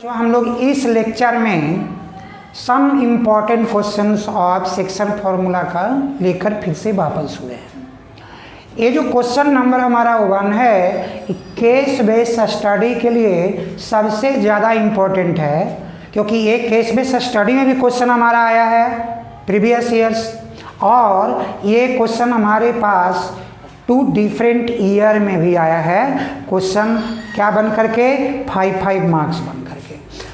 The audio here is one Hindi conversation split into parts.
जो हम लोग इस लेक्चर में some important questions of section formula का लेकर फिर से वापस हुए हैं। ये जो क्वेश्चन नंबर हमारा 1 है, केस बेस्ड स्टडी के लिए सबसे ज़्यादा इम्पोर्टेंट है, क्योंकि ये केस बेस्ड स्टडी में भी क्वेश्चन हमारा आया है प्रीवियस ईयर्स, और ये क्वेश्चन हमारे पास 2 डिफरेंट ईयर में भी आया है। क्वेश्चन क्या बन करके 5 मार्क्स बन करके।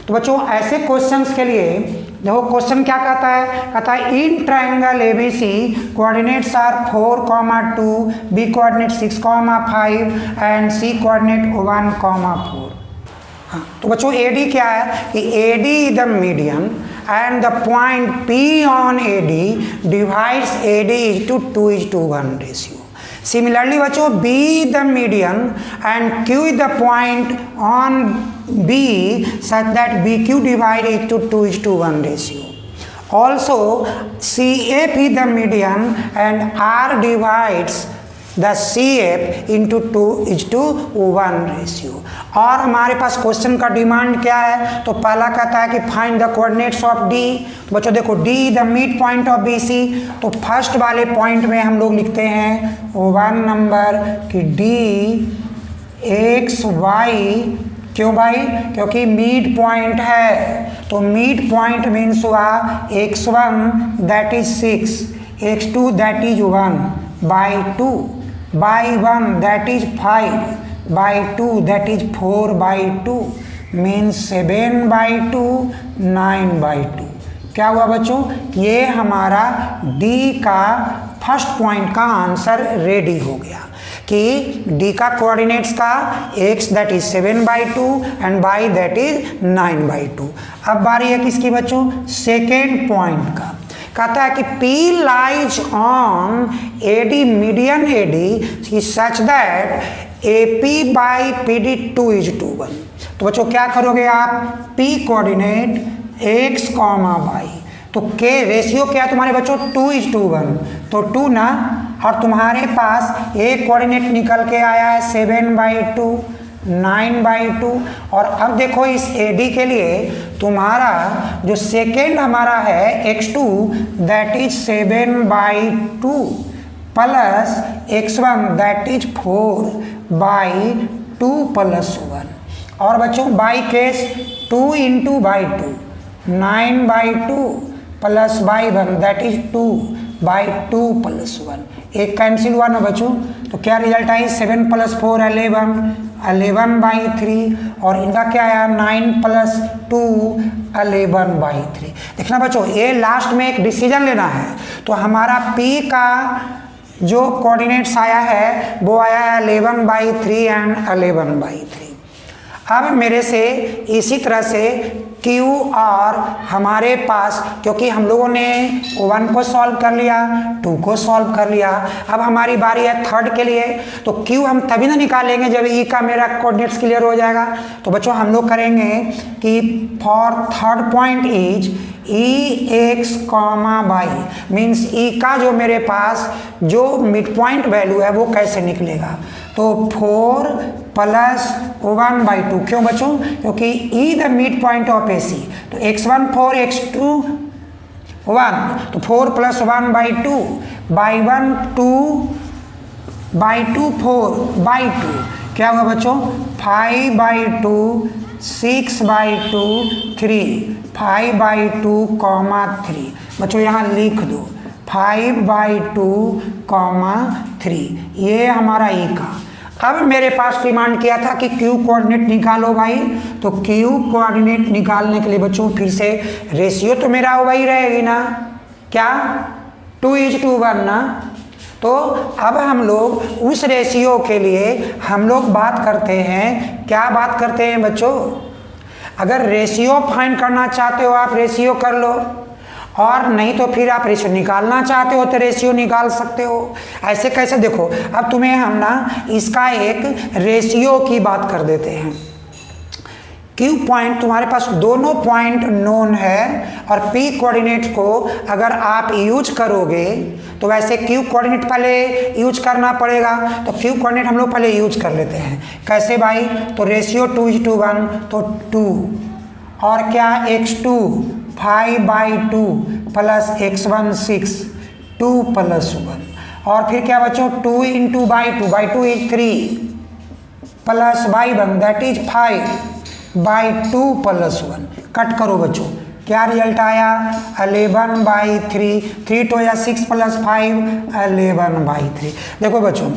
तो बच्चों ऐसे क्वेश्चंस के लिए देखो क्वेश्चन क्या कहता है in triangle ABC coordinates are 4,2, B coordinate 6,5 and C coordinate 1,4। तो बच्चों AD क्या है कि AD is the median and the point P on AD divides AD into 2:1 ratio. Similarly बच्चों B is the median and Q is the point on B such that BQ divided into 2:1 ratio. Also CF is the median and R divides the CF into 2:1 ratio. और हमारे पास क्वेश्चन का डिमांड क्या है, तो पहला कहता है कि find the coordinates of D. तो बच्चों देखो D the midpoint of BC, तो फर्स्ट वाले पॉइंट में हम लोग लिखते हैं 1 नंबर कि डी एक्स वाई। क्यों भाई? क्योंकि मिड पॉइंट है, तो मिड पॉइंट मीन्स हुआ x1 that is 6, x2 that is 1 by 2 by 1 that is 5 by 2 that is 4 by 2 means 7 by 2 9 by 2। क्या हुआ बच्चों? ये हमारा D का फर्स्ट पॉइंट का आंसर रेडी हो गया कि D का कोऑर्डिनेट्स का x that is 7 by 2 and y that is 9 by 2। अब बारी है किसकी बच्चों? सेकेंड पॉइंट का। कहता है कि P lies on AD median AD is such that AP by PD 2:1। तो बच्चों क्या करोगे आप? P कोऑर्डिनेट x, y, तो K रेशियो क्या है तुम्हारे बच्चों? 2:1, तो 2 ना, और तुम्हारे पास A कोऑर्डिनेट निकल के आया है 7/2 9/2। और अब देखो इस AD के लिए तुम्हारा जो सेकेंड हमारा है x2 that is 7/2 plus x1 that is 4/2 plus 1। और बच्चों by case 2 × 2 9/2 plus by 1 that is 2/2 plus 1। एक कैंसिल हुआ ना बच्चों, तो क्या रिजल्ट आई? 7 + 4 11/3, और इनका क्या आया 9 + 2 11/3। देखना बच्चों ये लास्ट में एक डिसीजन लेना है, तो हमारा P का जो कोऑर्डिनेट्स आया है वो आया है 11/3 एंड 11/3। अब मेरे से इसी तरह से Q और हमारे पास, क्योंकि हम लोगों ने 1 को सॉल्व कर लिया, 2 को सॉल्व कर लिया, अब हमारी बारी है थर्ड के लिए। तो Q हम तभी ना निकालेंगे जब E का मेरा कोऑर्डिनेट्स क्लियर हो जाएगा। तो बच्चों हम लोग करेंगे कि for third point is EX, Y means E का जो मेरे पास जो मिड पॉइंट वैल्यू है वो कैसे निकलेगा, तो 4 + 1/2। क्यों बच्चों? क्योंकि E the midpoint of AC, तो x1 4 x2 1, तो 4 + 1/2 by 1 2/2 4/2। क्या हुआ बच्चों? 5/2 6/2 3 5/2, 3। बच्चों यहाँ लिख दो 5/2, 3। ये हमारा E का। अब मेरे पास डिमांड किया था कि Q कोऑर्डिनेट निकालो भाई, तो Q कोऑर्डिनेट निकालने के लिए बच्चों फिर से रेशियो तो मेरा वही रहेगी ना, क्या 2:1 ना। तो अब हम लोग उस रेशियो के लिए हम लोग बात करते हैं, क्या बात करते हैं बच्चों? अगर रेशियो फाइंड करना चाहते हो आप रेशियो कर लो, और नहीं तो फिर आप रेशियो निकालना चाहते हो तो रेशियो निकाल सकते हो। ऐसे कैसे? देखो अब तुम्हें हम ना इसका एक रेशियो की बात कर देते हैं। Q पॉइंट तुम्हारे पास दोनों पॉइंट नोन है, और P कोऑर्डिनेट को अगर आप यूज करोगे तो वैसे Q कोऑर्डिनेट पहले यूज करना पड़ेगा, तो Q कोऑर्डिनेट हम लोग पहले यूज कर लेते हैं। कैसे भाई? तो रेशियो 2:1, तो 2 और क्या x2 5/2 प्लस x1 6 2 + 1 और फिर क्या बच्चों 2 × by2 is 3 plus y1 that is 5/2 + 1 cut करो बच्चों क्या रिजल्ट आया 11/3 3 2 या 6 + 5 11/3। देखो बच्चों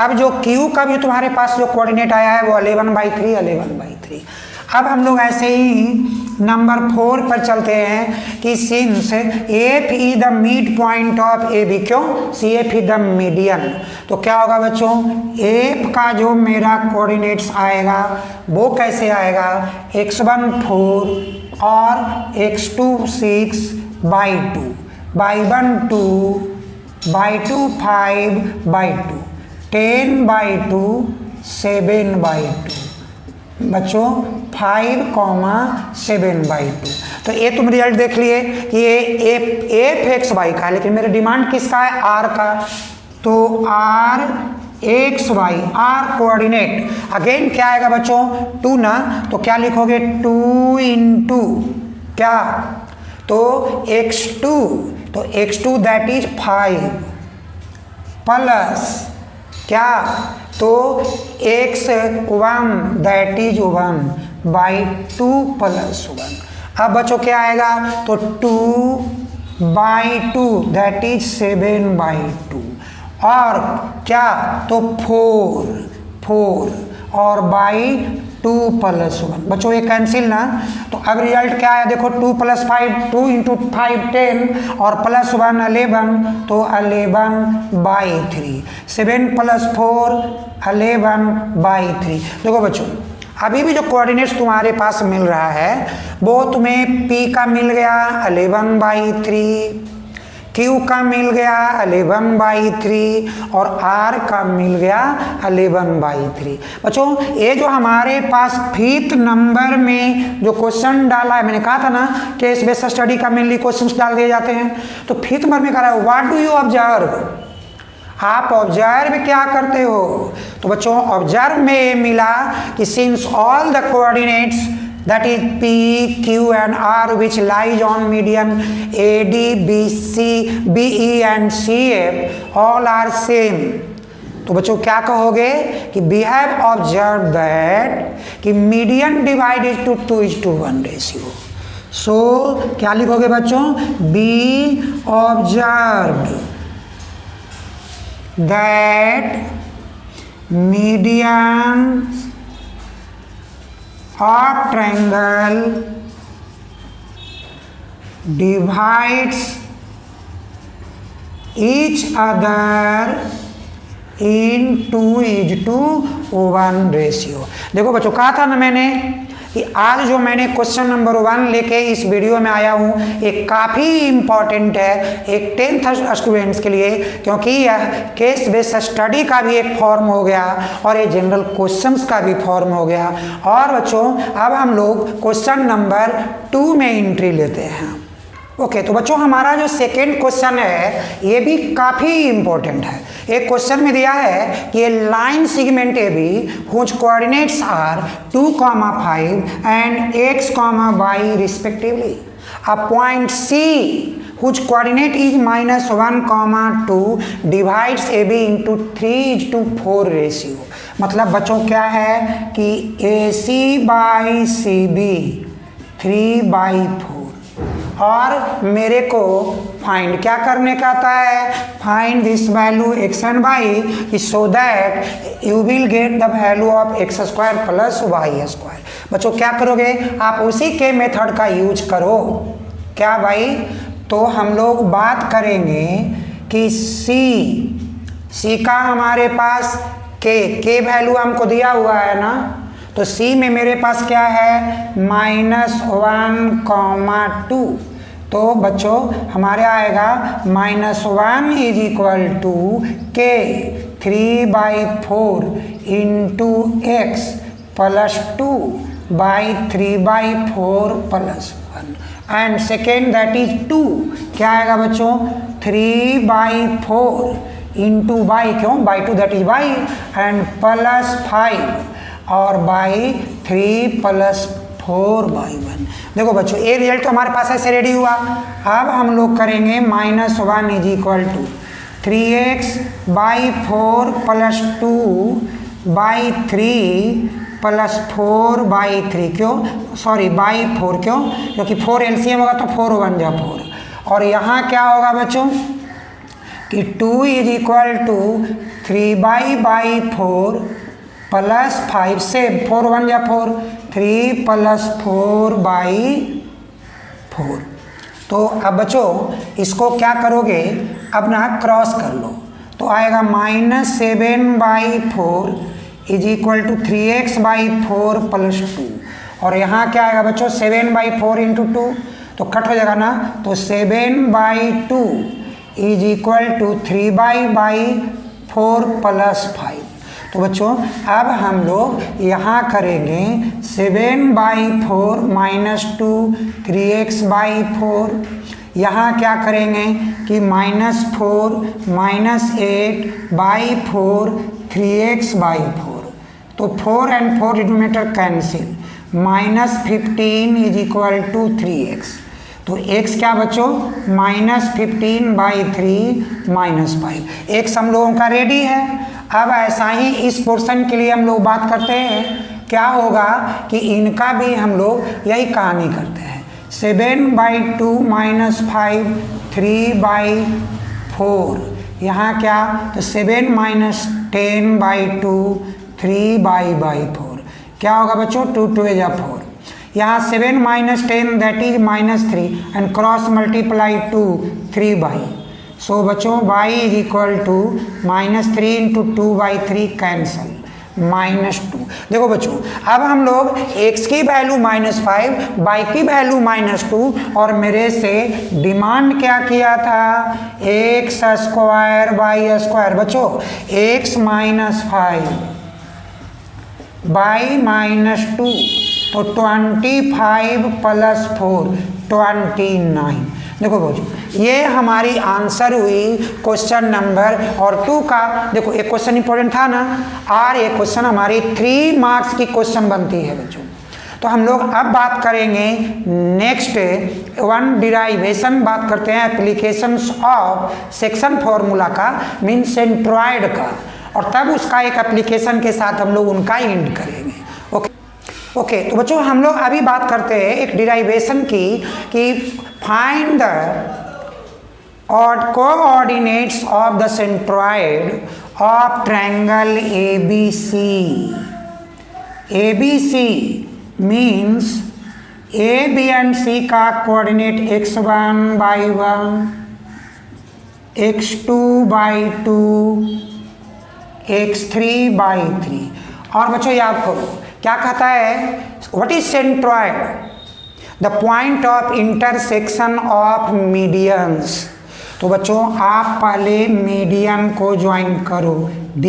अब जो Q का भी तुम्हारे पास जो कोऑर्डिनेट आया है वो 11/3 अब हम लोग ऐसे ही नंबर 4 पर चलते हैं कि since F is the midpoint of A B, क्यों C F is the median, तो क्या होगा बच्चों एफ का जो मेरा कोऑर्डिनेट्स आएगा वो कैसे आएगा x1 4 और x2 6/2 y1 2 y2 5/2 10/2 7/2 बच्चों 5,7/2। तो ये तुम रिजल्ट देख लिए कि ये एफ एक्स वाई का है, लेकिन मेरे डिमांड किसका है आर का, तो R x y R coordinate again क्या आएगा बच्चों 2 ना, तो क्या लिखोगे 2 × क्या तो x2 दैट इज 5 प्लस क्या तो x1 दैट इज 1/2 + 1। अब बच्चों क्या आएगा तो 2/2 दैट इज 7/2 और क्या तो 4 और by2 + 1 बच्चों ये कैंसिल ना, तो अब रिजल्ट क्या है देखो 2 + 5 2 × 5 10 और +1 11 तो 11/3 7 + 4 11/3। देखो बच्चों अभी भी जो कोऑर्डिनेट्स तुम्हारे पास मिल रहा है वो तुम्हें P का मिल गया 11/3, Q का मिल गया 11/3 और R का मिल गया 11/3। बच्चों ये जो हमारे पास 5th नंबर में जो क्वेश्चन डाला है, मैंने कहा था ना केस बेस्ड स्टडी का मेनली क्वेश्चंस डाल दिए जाते हैं, तो 5th नंबर में कह रहा है व्हाट डू यू ऑब्जर्व, आप ऑब्जर्व क्या करते हो, तो बच्चों ऑब्जर्व में मिला कि since all the coordinates that is P, Q and R which lies on median AD, BC, BE and CF all are same, तो बच्चों क्या कहोगे कि we have observed that कि median divide is to 2:1 ratio, so क्या लिखोगे बच्चों we observed that median of triangle divides each other in 2:1 ratio। देखो बच्चों कहा था ना मैंने कि आज जो मैंने क्वेश्चन नंबर 1 लेके इस वीडियो में आया हूँ ये काफ़ी इम्पॉर्टेंट है एक 10th स्टूडेंट्स के लिए, क्योंकि यह केस बेस्ड स्टडी का भी एक फॉर्म हो गया और ये जनरल क्वेश्चंस का भी फॉर्म हो गया। और बच्चों अब हम लोग क्वेश्चन नंबर 2 में एंट्री लेते हैं। ओके तो बच्चों हमारा जो सेकेंड क्वेश्चन है ये भी काफ़ी इम्पोर्टेंट है। एक क्वेश्चन में दिया है कि line segment A B whose coordinates are 2, 5 and x, y respectively, a point C whose coordinate is -1, 2 divides A B into 3:4 ratio. मतलब बच्चों क्या है कि AC/CB 3/4 और मेरे को फाइंड क्या करने का आता है, find this value x and y so that you will get the value of x² + y²। बच्चों क्या करोगे आप उसी के मेथड का यूज करो। क्या भाई, तो हम लोग बात करेंगे कि C का हमारे पास K वैल्यू हमको दिया हुआ है ना, तो C में मेरे पास क्या है -1, 2, तो बच्चों हमारे आएगा -1 = K 3/4 into x + 2/3/4 + 1 and second that is 2 क्या आएगा बच्चों 3/4 इंटू y, क्यों by2 that is y and +5 और by 3 + 4/1। देखो बच्चों ये रिजल्ट तो हमारे पास ऐसे रेडी हुआ। अब हम लोग करेंगे -1 इज इक्वल टू 3x/4 + 2/3 + 4/3। क्यों? सॉरी /4 क्यों? क्योंकि 4 एलसीएम होगा तो 4 1 जा 4। और यहाँ क्या होगा बच्चों कि 2 इज इक्वल टू 3/4 + 5 से 4 1 जा 4, 3 + 4/4। तो अब बच्चों इसको क्या करोगे, अब ना क्रॉस कर लो तो आएगा -7/4 इज इक्वल टू 3x/4 + 2। और यहाँ क्या आएगा बच्चों 7/4 × 2 तो कट हो जाएगा ना, तो 7/2 इज इक्वल टू 3/4 + 5। तो बच्चों अब हम लोग यहाँ करेंगे 7/4 - 2 3x/4। यहाँ क्या करेंगे कि -4 -8/4 3x/4। तो 4 और 4 denominator cancel, -15 is equal to 3x। तो x क्या बच्चों -15/3 -5। x हम लोगों का रेडी है। अब ऐसा ही इस पोर्शन के लिए हम लोग बात करते हैं, क्या होगा कि इनका भी हम लोग यही कहानी करते हैं। 7/2 - 5 3/4। यहाँ क्या तो 7 - 10/2 3/4। क्या होगा बच्चों 2 2 जा 4। यहाँ 7 - 10 that is -3 and cross multiply 2 3/। So बच्चों y is equal to -3 × 2/3 cancel -2। देखो बच्चों अब हम लोग x की वैल्यू -5, y की वैल्यू -2 और मेरे से डिमांड क्या किया था x² y²। बच्चों x - 5 y -2 तो 25 + 4 29। देखो बच्चों ये हमारी आंसर हुई क्वेश्चन नंबर और 2 का। देखो एक क्वेश्चन इंपॉर्टेंट था ना, और एक क्वेश्चन हमारी 3 मार्क्स की क्वेश्चन बनती है बच्चों। तो हम लोग अब बात करेंगे नेक्स्ट वन डिराइवेशन, बात करते हैं एप्लीकेशंस ऑफ सेक्शन फॉर्मूला का, मीन सेंट्रॉयड का, और तब उसका एक एप्लीकेशन के साथ हम लोग उनका एंड करेंगे। ओके तो बच्चों हम लोग अभी बात करते हैं एक डिराइवेशन की कि find the coordinates of the centroid of triangle ABC। ABC means A, B and C का कोऑर्डिनेट x1/1 x2/2 x3/3। और बच्चों याद करो क्या कहता है, what is centroid? The point of intersection of medians. तो बच्चों आप पहले मीडियन को ज्वाइन करो, D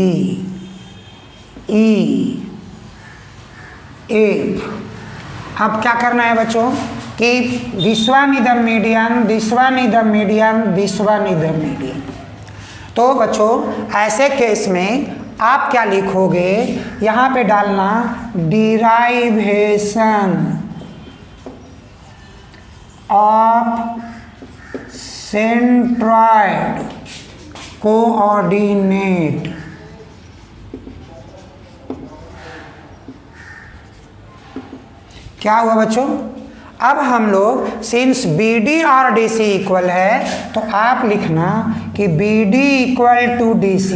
E F। अब क्या करना है बच्चों कि this one is the median, this one is the median, this one is the median. तो बच्चों ऐसे केस में आप क्या लिखोगे, यहाँ पे डालना डिराइवेशन ऑफ सेंट्रॉयड कोऑर्डिनेट। क्या हुआ बच्चों, अब हम लोग सिंस BD और DC इक्वल है तो आप लिखना कि BD equal to DC,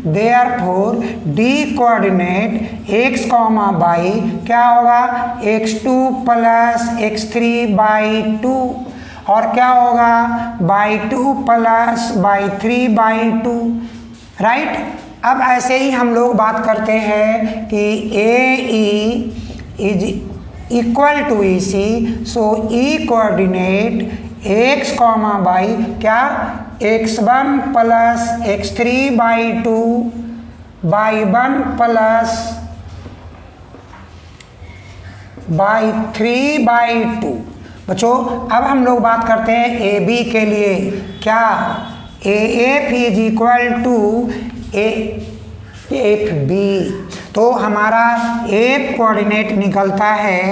therefore D coordinate x, y क्या होगा x2 + x3/2 और क्या होगा y2 + y3/2, राइट। अब ऐसे ही हम लोग बात करते हैं कि AE is equal to EC, so E coordinate x, y क्या x1 + x3/2 y1 + y3/2। बच्चों अब हम लोग बात करते हैं AB के लिए, क्या AF is equal to FB। तो हमारा F कोऑर्डिनेट निकलता है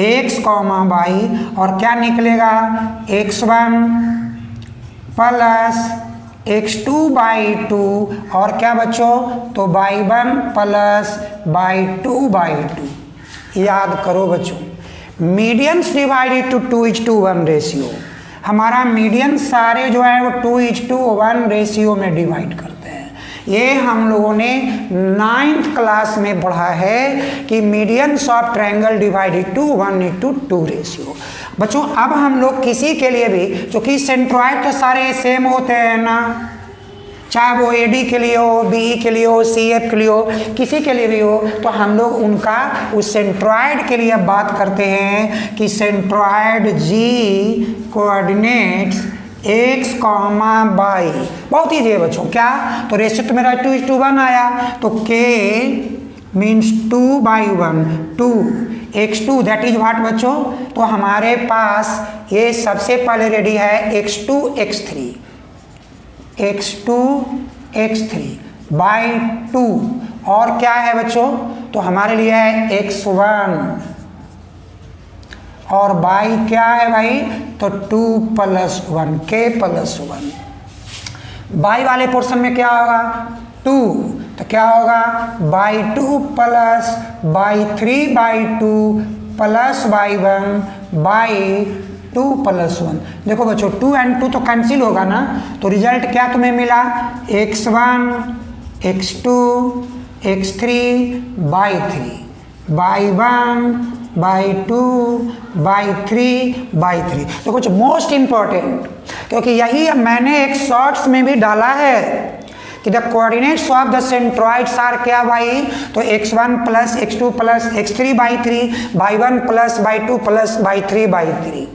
एक्स कॉमा वाई, और क्या निकलेगा x1 प्लस x2 बाई 2, और क्या बच्चों तो y1 प्लस y2 बाई 2। याद करो बच्चों, मीडियंस डिवाइडेड टू 2:1 रेशियो, हमारा मीडियन सारे जो है वो 2:1 रेशियो में डिवाइड करते हैं। ये हम लोगों ने 9th क्लास में पढ़ा है कि medians of triangle divided to 1:2 ratio. बच्चों अब हम लोग किसी के लिए भी, क्योंकि सेंट्रॉइड तो सारे सेम होते हैं ना, चाहे वो एडी के लिए हो, बीई के लिए हो, सीएफ के लिए हो, किसी के लिए भी हो, तो हम लोग उनका उस सेंट्रॉइड के लिए बात करते हैं कि सेंट्रॉइड जी कोऑर्डिनेट्स एक्स कॉमा वाई। बहुत ईजी है बच्चों, क्या तो रेशियो तो मेरा 2:1 आया, तो k means 2/1, 2 x2 that is what बच्चों, तो हमारे पास ये सबसे पहले रेडी है x2 x3 बाई 2, और क्या है बच्चों तो हमारे लिए है x1, और बाई क्या है भाई तो 2 + 1 k + 1। बाई वाले पोर्शन में क्या होगा 2, तो क्या होगा by 2 plus by 3 by 2 plus by 1 by 2 + 1। देखो बच्चों 2 और 2 तो कैंसिल होगा ना, तो रिजल्ट क्या तुम्हें मिला x1 x2 x3 by 3 by 1 by 2 by 3 by 3। तो कुछ मोस्ट इंपॉर्टेंट, क्योंकि यही मैंने एक शॉर्ट्स में भी डाला है कि the coordinates of the centroids are क्या भाई, तो x1 plus x2 plus x3 by 3 by 1 plus by 2 plus by 3 by 3।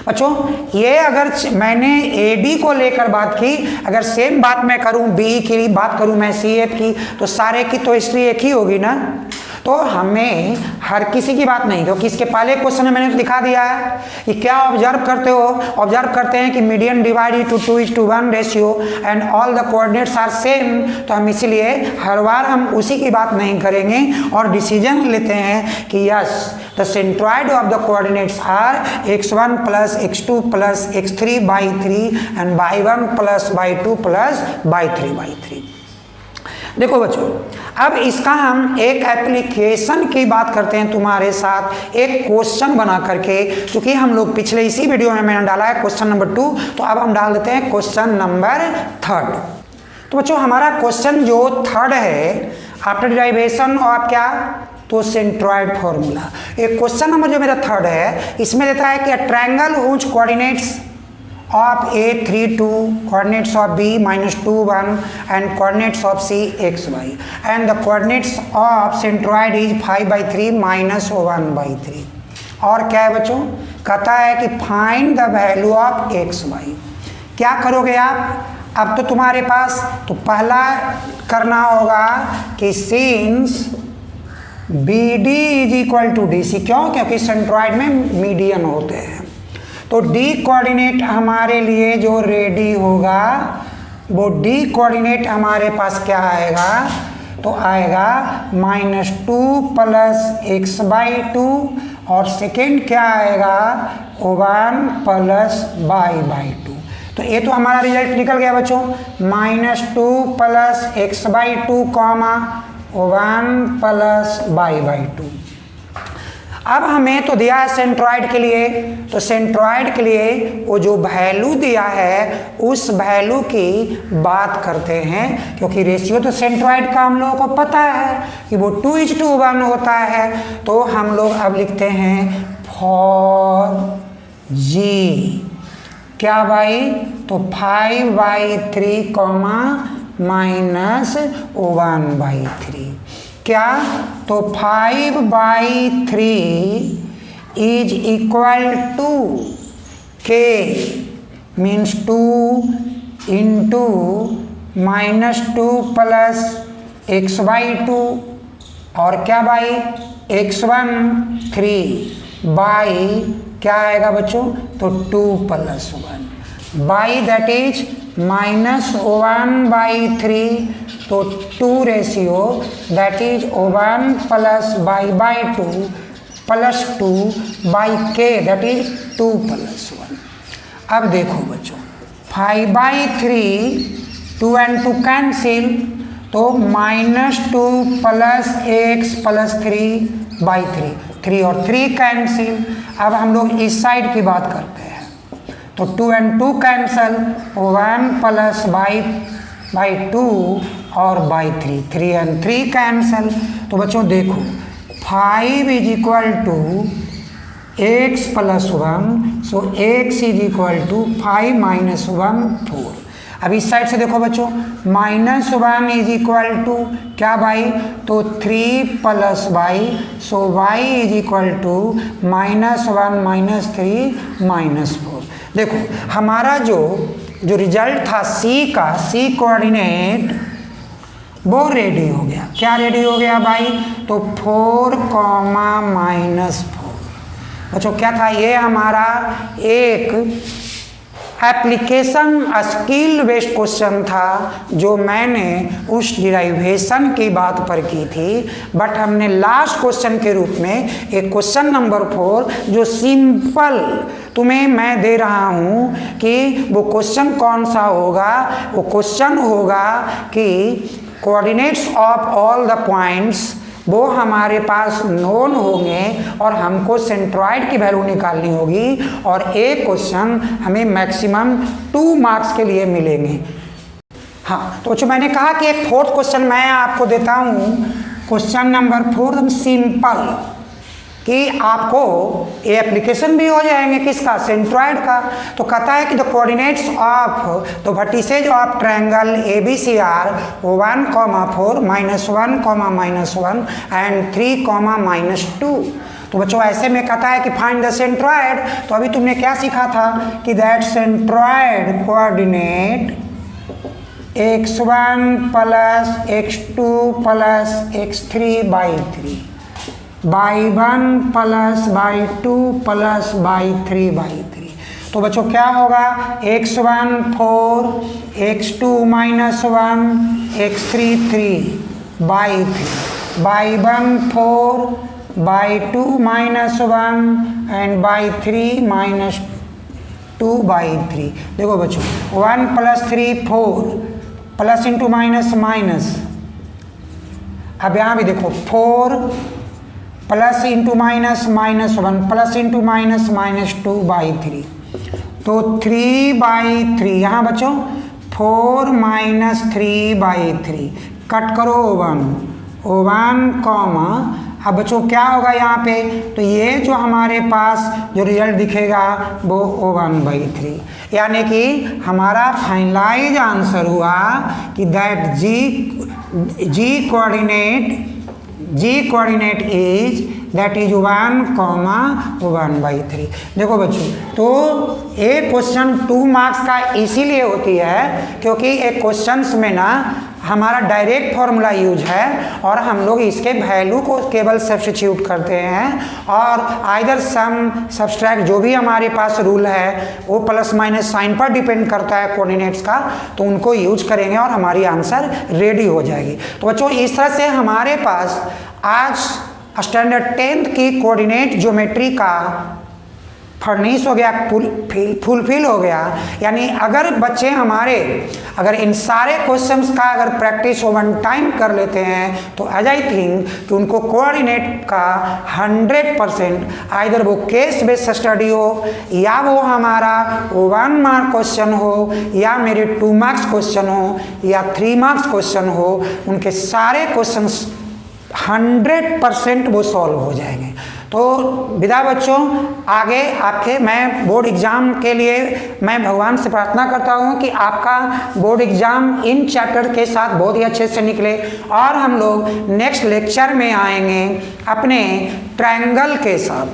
बच्चों ये अगर मैंने AB को लेकर बात की, अगर सेम बात मैं करूं BE की बात करूं मैं CF की, तो सारे की तो हिस्ट्री एक ही होगी ना। तो हमें हर किसी की बात नहीं, क्योंकि इसके पहले क्वेश्चन में मैंने तो दिखा दिया है कि क्या ऑब्जर्व करते हो, ऑब्जर्व करते हैं कि median divided to 2:1 ratio and all the coordinates are same. तो हम इसीलिए हर बार हम उसी की बात नहीं करेंगे और डिसीजन लेते हैं कि yes the centroid of the coordinates are x1 plus x2 plus x3 by 3 and by 1 plus by 2 plus by 3 by 3। देखो बच्चों अब इसका हम एक एप्लीकेशन की बात करते हैं तुम्हारे साथ, एक क्वेश्चन बना करके, क्योंकि हम लोग पिछले इसी वीडियो में मैंने डाला है क्वेश्चन नंबर 2, तो अब हम डाल देते हैं क्वेश्चन नंबर 3। तो बच्चों हमारा क्वेश्चन जो 3 है आफ्टर डिराइवेशन ऑफ क्या तो सेंट्रॉइड फॉर्मूला। एक क्वेश्चन नंबर जो मेरा 3 है इसमें देता है कि triangle which coordinates of A 3 2, coordinates of B -2 1 and coordinates of C x y, and the coordinates of centroid is 5/3 -1/3। और क्या है बच्चों कहता है कि find the value of x y। क्या करोगे आप, अब तो तुम्हारे पास तो पहला करना होगा कि सिंस BD = DC, क्यों क्योंकि सेंट्रॉइड में मीडियन होते हैं, तो D कोऑर्डिनेट हमारे लिए जो रेडी होगा वो D कोऑर्डिनेट हमारे पास क्या आएगा तो आएगा -2 प्लस x/2, और सेकेंड क्या आएगा 1 प्लस y/2। तो ये तो हमारा रिजल्ट निकल गया बच्चों, -2 प्लस x/2 1 प्लस y/2। अब हमें तो दिया है सेंट्रॉइड के लिए, तो सेंट्रॉइड के लिए वो जो वैल्यू दिया है उस वैल्यू की बात करते हैं, क्योंकि रेशियो तो सेंट्रॉइड का हम लोगों को पता है कि वो 2:1 होता है। तो हम लोग अब लिखते हैं फॉर जी क्या भाई तो 5/3 -1/3 क्या तो 5/3 is equal to k means 2 into -2 plus x/2, और क्या भाई x1 3 बाई क्या आएगा बच्चों तो 2 + 1 बाई दैट इज -1/3, तो 2 ratio that is 1 plus y/2 +2/k that is 2 + 1। अब देखो बच्चों 5/3 2 and 2 कैंसिल, तो -2 + x + 3/3, 3 और 3 कैंसिल। अब हम लोग इस साइड की बात करते हैं, तो 2 and 2 कैंसल, 1 + 2 और 3, 3 and 3 कैंसल। तो बच्चों देखो 5 = x + 1, सो x = 5 - 1 4। अब इस साइड से देखो बच्चों -1 = क्या भाई, तो 3 + y, सो y = -1 - 3 -4। देखो हमारा जो रिजल्ट था C कोऑर्डिनेट वो रेडी हो गया। क्या रेडी हो गया भाई, तो 4, -4। बच्चों क्या था, ये हमारा एक एप्लीकेशन स्किल बेस्ड क्वेश्चन था जो मैंने उस डिराइवेशन की बात पर की थी, बट हमने लास्ट क्वेश्चन के रूप में एक क्वेश्चन नंबर 4 जो सिंपल तुम्हें मैं दे रहा हूँ कि वो क्वेश्चन कौन सा होगा। वो क्वेश्चन होगा कि coordinates of all the points वो हमारे पास नोन होंगे और हमको सेंट्रॉइड की वैल्यू निकालनी होगी, और एक क्वेश्चन हमें मैक्सिमम 2 मार्क्स के लिए मिलेंगे। हाँ, तो जो मैंने कहा कि एक 4th क्वेश्चन मैं आपको देता हूँ, क्वेश्चन नंबर 4 एकदम सिंपल, कि आपको ये एप्लीकेशन भी हो जाएंगे किसका, सेंट्रॉइड का। तो कहता है कि the coordinates of the vertices of triangle ABCR 1, 4, -1, -1 and 3, -2। तो बच्चों ऐसे में कहता है कि फाइंड द सेंट्रॉइड। तो अभी तुमने क्या सीखा था कि that centroid coordinate x1 + x2 + x3/3 y1 + y2 + y3/3। तो बच्चों क्या होगा, x1 4, x2 -1, x3 3/3, y1 4, y2 -1 and y3 -2/3। देखो बच्चों 1 + 3 4, प्लस इंटू माइनस, अब यहाँ भी देखो 4 प्लस इंटू -1 प्लस इंटू -2/3, तो 3/3 यहाँ बच्चों 4 - 3/3 कट करो 1 कॉमा। अब बच्चों क्या होगा यहाँ पे, तो ये जो हमारे पास जो रिजल्ट दिखेगा वो 1/3, यानी कि हमारा फाइनलाइज आंसर हुआ कि that G coordinate is that is 1,1/3। देखो बच्चों, तो एक क्वेश्चन 2 मार्क्स का इसीलिए होती है क्योंकि एक क्वेश्चंस में ना हमारा डायरेक्ट फॉर्मूला यूज है और हम लोग इसके वैल्यू को केवल सब्स्टिट्यूट करते हैं, और आइदर सम सब्सट्रैक्ट जो भी हमारे पास रूल है वो प्लस माइनस साइन पर डिपेंड करता है कोऑर्डिनेट्स का, तो उनको यूज करेंगे और हमारी आंसर रेडी हो जाएगी। तो बच्चों इस तरह से हमारे पास आज स्टैंडर्ड 10th की कोऑर्डिनेट ज्योमेट्री का फर्निश हो गया, फुलफिल हो गया। यानी अगर बच्चे हमारे अगर इन सारे क्वेश्चंस का अगर प्रैक्टिस 1 टाइम कर लेते हैं तो एज आई थिंक कि उनको कोऑर्डिनेट का 100% आइदर वो केस बेस्ड स्टडी हो या वो हमारा 1 मार्क क्वेश्चन हो या मेरे 2 मार्क्स क्वेश्चन हो या 3 मार्क्स क्वेश्चन हो, उनके सारे क्वेश्चंस 100% वो सॉल्व हो जाएंगे। तो विदा बच्चों, आगे आपके मैं बोर्ड एग्ज़ाम के लिए मैं भगवान से प्रार्थना करता हूँ कि आपका बोर्ड एग्ज़ाम इन चैप्टर के साथ बहुत ही अच्छे से निकले, और हम लोग नेक्स्ट लेक्चर में आएंगे अपने ट्रायंगल के साथ।